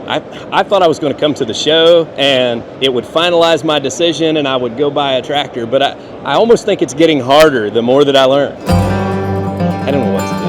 I thought I was going to come to the show and it would finalize my decision and I would go buy a tractor, but I almost think it's getting harder the more that I learn. I don't know what to do.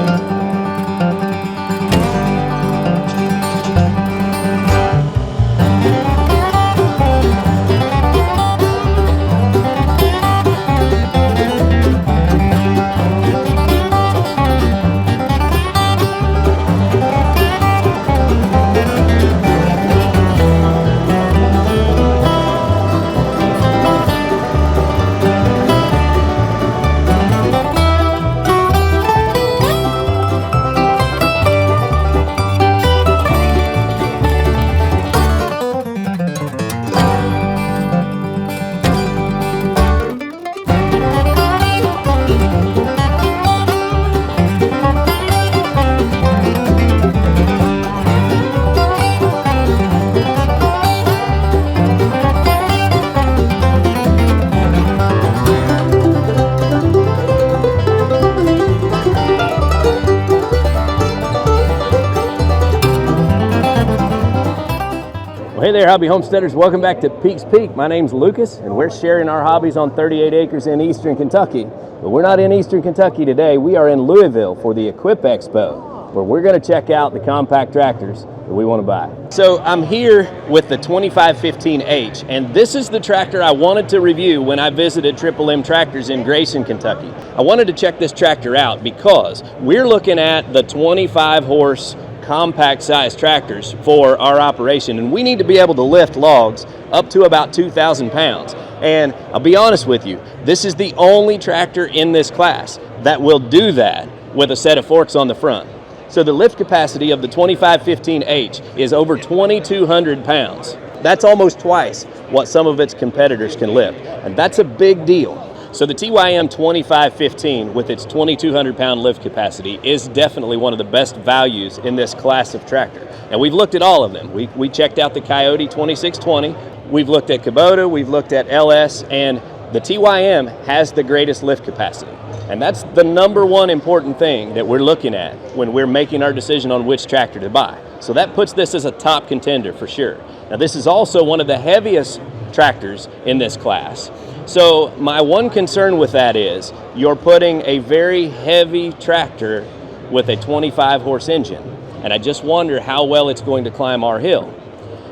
Hey there, hobby homesteaders. Welcome back to Peaks Peak. My name's Lucas, and we're sharing our hobbies on 38 acres in eastern Kentucky. But we're not in eastern Kentucky today. We are in Louisville for the Equip Expo, where we're going to check out the compact tractors that we want to buy. So I'm here with the 2515H, and this is the tractor I wanted to review when I visited Triple M Tractors in Grayson, Kentucky. I wanted to check this tractor out because we're looking at the 25 horse compact size tractors for our operation, and we need to be able to lift logs up to about 2,000 pounds. And I'll be honest with you, this is the only tractor in this class that will do that with a set of forks on the front. So the lift capacity of the 2515H is over 2,200 pounds. That's almost twice what some of its competitors can lift, and that's a big deal. So the TYM 2515 with its 2,200 pound lift capacity is definitely one of the best values in this class of tractor. And we've looked at all of them. We checked out the Coyote 2620, we've looked at Kubota, we've looked at LS, and the TYM has the greatest lift capacity. And that's the number one important thing that we're looking at when we're making our decision on which tractor to buy. So that puts this as a top contender for sure. Now this is also one of the heaviest tractors in this class. So my one concern with that is you're putting a very heavy tractor with a 25 horse engine, and I just wonder how well it's going to climb our hill.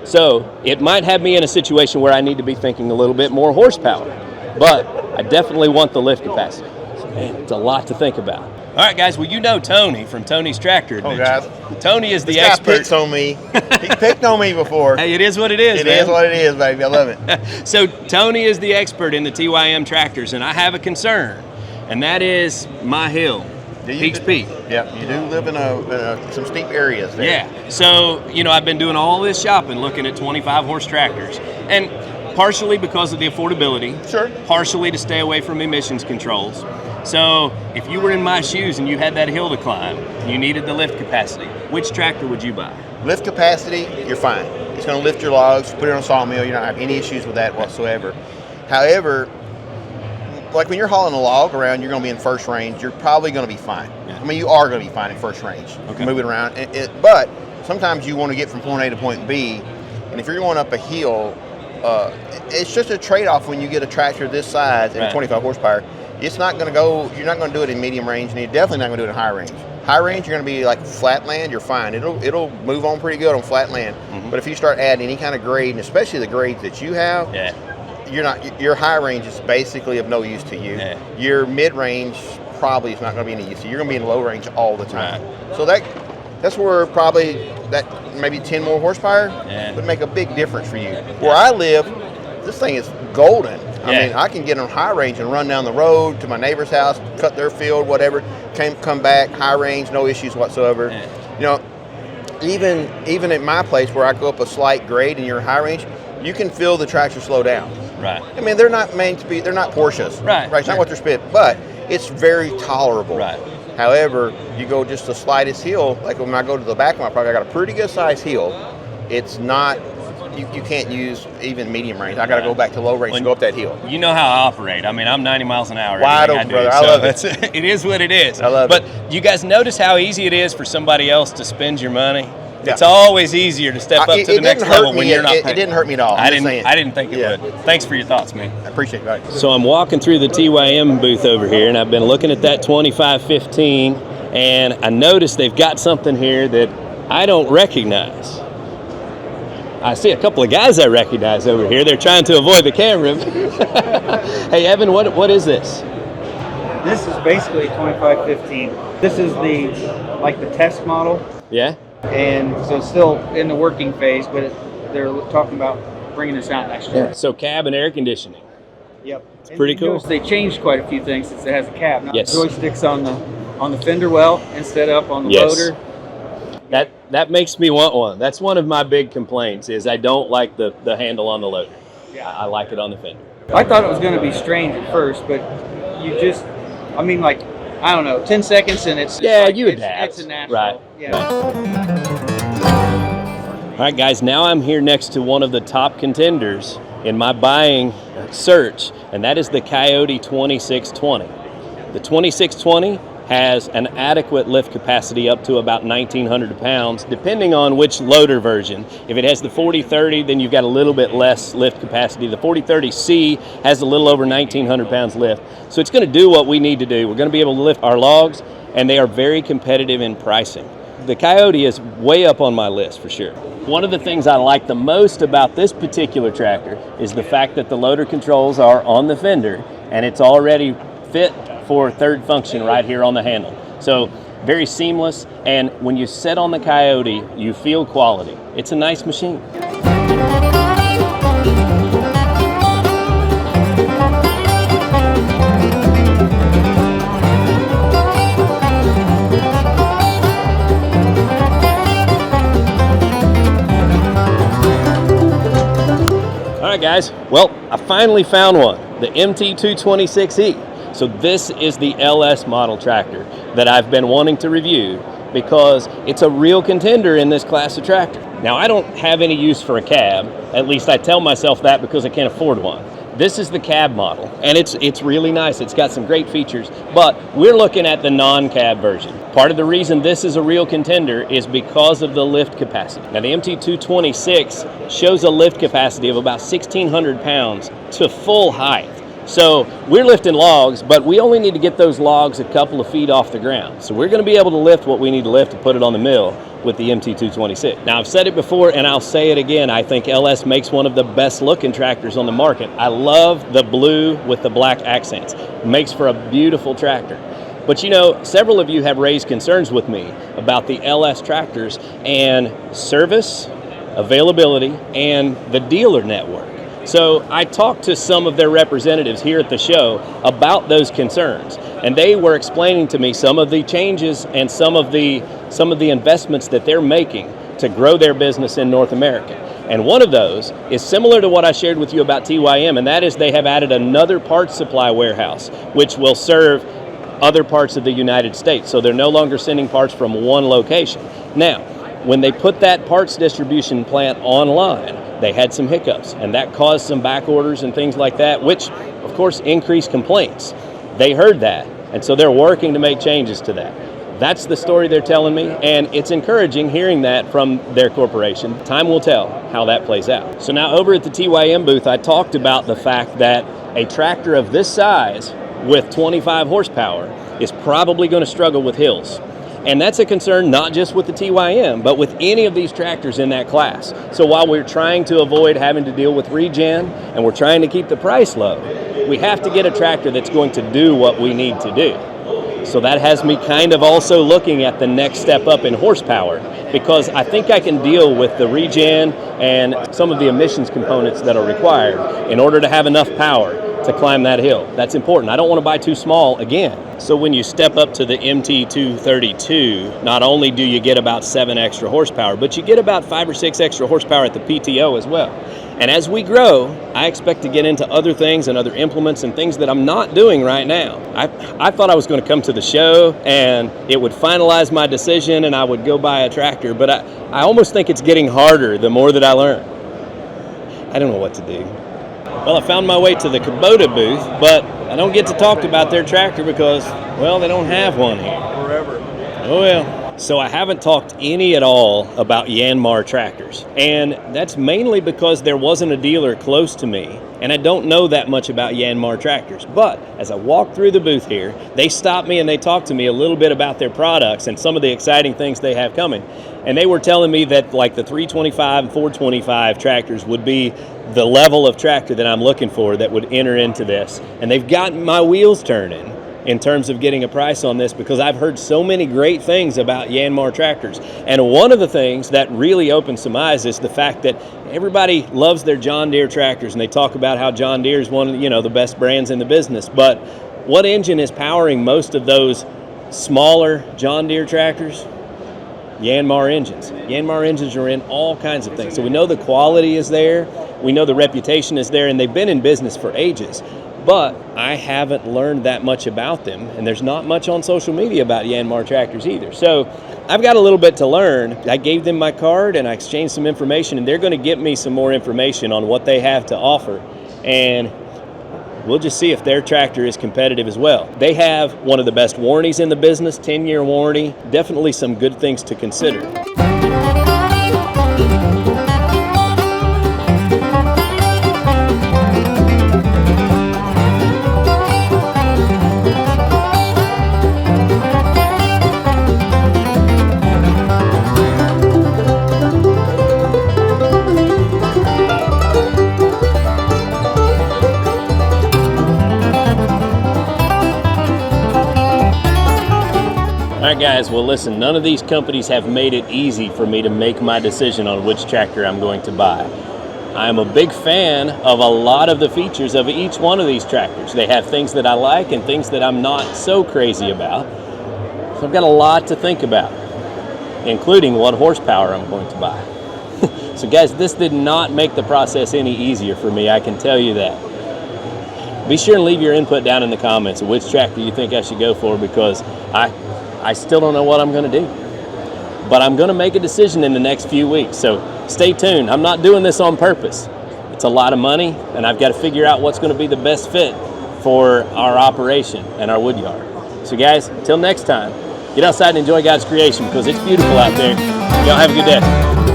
So it might have me in a situation where I need to be thinking a little bit more horsepower, but I definitely want the lift capacity. So, man, it's a lot to think about. All right, guys, well, you know Tony from Tony's Tractor Adventure. Oh, guys. Tony is the this expert. Guy picks on me. He picked on me before. Hey, it is what it is, It man. is what it is, baby. I love it. So Tony is the expert in the TYM tractors, and I have a concern, and that is my hill, Peaks Peak. Yeah, you do live in some steep areas there. Yeah, so, you know, I've been doing all this shopping looking at 25 horse tractors, and partially because of the affordability, Sure. partially to stay away from emissions controls. So if you were in my shoes and you had that hill to climb, you needed the lift capacity, which tractor would you buy? Lift capacity, you're fine. It's going to lift your logs, put it on a sawmill. You don't have any issues with that whatsoever. However, like when you're hauling a log around, you're going to be in first range. You're probably going to be fine. Yeah. I mean, you are going to be fine in first range. Okay. Moving around. But sometimes you want to get from point A to point B, and if you're going up a hill, it's just a trade-off when you get a tractor this size and 25 horsepower. It's not going to go, you're not going to do it in medium range, and you're definitely not going to do it in high range. High range, you're going to be like flat land, you're fine. It'll move on pretty good on flat land. Mm-hmm. But if you start adding any kind of grade, and especially the grades that you have, your high range is basically of no use to you. Yeah. Your mid range probably is not going to be any use to you. You're going to be in low range all the time. Right. So that's where probably that maybe 10 more horsepower would make a big difference for you. Where I live, this thing is golden. I mean, I can get on high range and run down the road to my neighbor's house, cut their field, whatever, come back, high range, no issues whatsoever. Yeah. You know, even at my place where I go up a slight grade and you're high range, you can feel the tractor slow down. Right. I mean, they're not meant to be, they're not Porsches. Right. It's not what they're spit, but it's very tolerable. Right. However, you go just the slightest hill, like when I go to the back of my property, I got a pretty good size hill. It's not, you can't use even medium range. I got to go back to low range to go up that hill. You know how I operate. I mean, I'm 90 miles an hour. Wide open, brother. I love it. It is what it is. I love it. But you guys notice how easy it is for somebody else to spend your money? It's always easier to step up to the next level when you're not paying. It didn't hurt me at all. I didn't think it would. Thanks for your thoughts, man. I appreciate it. Right. So I'm walking through the TYM booth over here, and I've been looking at that 2515, and I noticed they've got something here that I don't recognize. I see a couple of guys I recognize over here. They're trying to avoid the camera. Hey, Evan, what is this? This is basically 2515. This is the test model. Yeah? And so it's still in the working phase, but they're talking about bringing this out next year. Yeah. So cab and air conditioning. Yep. It's pretty cool. They changed quite a few things since it has a cab. Now Yes. the joysticks on the fender well instead up on the Yes. loader. That makes me want one. That's one of my big complaints is I don't like the handle on the loader. Yeah. I like it on the fender. I thought it was going to be strange at first, but you just, I mean, like, I don't know, 10 seconds and it's you adapt. It's a natural. Right. Yeah. Right. All right, guys, now I'm here next to one of the top contenders in my buying search, and that is the Coyote 2620. The 2620 has an adequate lift capacity up to about 1,900 pounds, depending on which loader version. If it has the 4030, then you've got a little bit less lift capacity. The 4030C has a little over 1,900 pounds lift. So it's going to do what we need to do. We're going to be able to lift our logs, and they are very competitive in pricing. The Coyote is way up on my list for sure. One of the things I like the most about this particular tractor is the fact that the loader controls are on the fender, and it's already fit for third function right here on the handle. So very seamless, and when you set on the Coyote, you feel quality. It's a nice machine. All right, guys, well, I finally found one, the MT226E. So this is the LS model tractor that I've been wanting to review because it's a real contender in this class of tractor. Now, I don't have any use for a cab, at least I tell myself that because I can't afford one. This is the cab model, and it's really nice. It's got some great features, but we're looking at the non-cab version. Part of the reason this is a real contender is because of the lift capacity. Now, the MT226 shows a lift capacity of about 1,600 pounds to full height. So we're lifting logs, but we only need to get those logs a couple of feet off the ground. So we're going to be able to lift what we need to lift to put it on the mill with the MT226. Now, I've said it before and I'll say it again. I think LS makes one of the best looking tractors on the market. I love the blue with the black accents. It makes for a beautiful tractor. But you know, several of you have raised concerns with me about the LS tractors and service, availability, and the dealer network. So I talked to some of their representatives here at the show about those concerns, and they were explaining to me some of the changes and some of the investments that they're making to grow their business in North America. And one of those is similar to what I shared with you about TYM, and that is they have added another parts supply warehouse, which will serve other parts of the United States. So they're no longer sending parts from one location. Now, when they put that parts distribution plant online, they had some hiccups, and that caused some back orders and things like that, which of course increased complaints. They heard that, and so they're working to make changes to that. That's the story they're telling me, and it's encouraging hearing that from their corporation. Time will tell how that plays out. So now over at the TYM booth, I talked about the fact that a tractor of this size with 25 horsepower is probably going to struggle with hills. And that's a concern not just with the TYM, but with any of these tractors in that class. So while we're trying to avoid having to deal with regen and we're trying to keep the price low, we have to get a tractor that's going to do what we need to do. So that has me kind of also looking at the next step up in horsepower, because I think I can deal with the regen and some of the emissions components that are required in order to have enough power to climb that hill. That's important. I don't want to buy too small again. So when you step up to the MT232, not only do you get about 7 extra horsepower, but you get about 5 or 6 extra horsepower at the PTO as well. And as we grow, I expect to get into other things and other implements and things that I'm not doing right now. I thought I was going to come to the show and it would finalize my decision and I would go buy a tractor, but I almost think it's getting harder the more that I learn. I don't know what to do. Well, I found my way to the Kubota booth, but I don't get to talk about their tractor because, well, they don't have one here. Forever. Oh, well. So I haven't talked any at all about Yanmar tractors. And that's mainly because there wasn't a dealer close to me, and I don't know that much about Yanmar tractors. But as I walked through the booth here, they stopped me and they talked to me a little bit about their products and some of the exciting things they have coming. And they were telling me that like the 325 and 425 tractors would be the level of tractor that I'm looking for that would enter into this. And they've gotten my wheels turning in terms of getting a price on this, because I've heard so many great things about Yanmar tractors. And one of the things that really opens some eyes is the fact that everybody loves their John Deere tractors, and they talk about how John Deere is one of the best brands in the business. But what engine is powering most of those smaller John Deere tractors? Yanmar engines. Yanmar engines are in all kinds of things. So we know the quality is there, we know the reputation is there, and they've been in business for ages. But I haven't learned that much about them, and there's not much on social media about Yanmar tractors either. So I've got a little bit to learn. I gave them my card and I exchanged some information, and they're going to get me some more information on what they have to offer. And we'll just see if their tractor is competitive as well. They have one of the best warranties in the business, 10-year warranty. Definitely some good things to consider. All right, guys, well, listen, none of these companies have made it easy for me to make my decision on which tractor I'm going to buy. I'm a big fan of a lot of the features of each one of these tractors. They have things that I like and things that I'm not so crazy about. So I've got a lot to think about, including what horsepower I'm going to buy. So guys, this did not make the process any easier for me, I can tell you that. Be sure and leave your input down in the comments of which tractor you think I should go for, because I still don't know what I'm going to do. But I'm going to make a decision in the next few weeks, so stay tuned. I'm not doing this on purpose. It's a lot of money, and I've got to figure out what's going to be the best fit for our operation and our wood yard. So guys, until next time, get outside and enjoy God's creation, because it's beautiful out there. Y'all have a good day.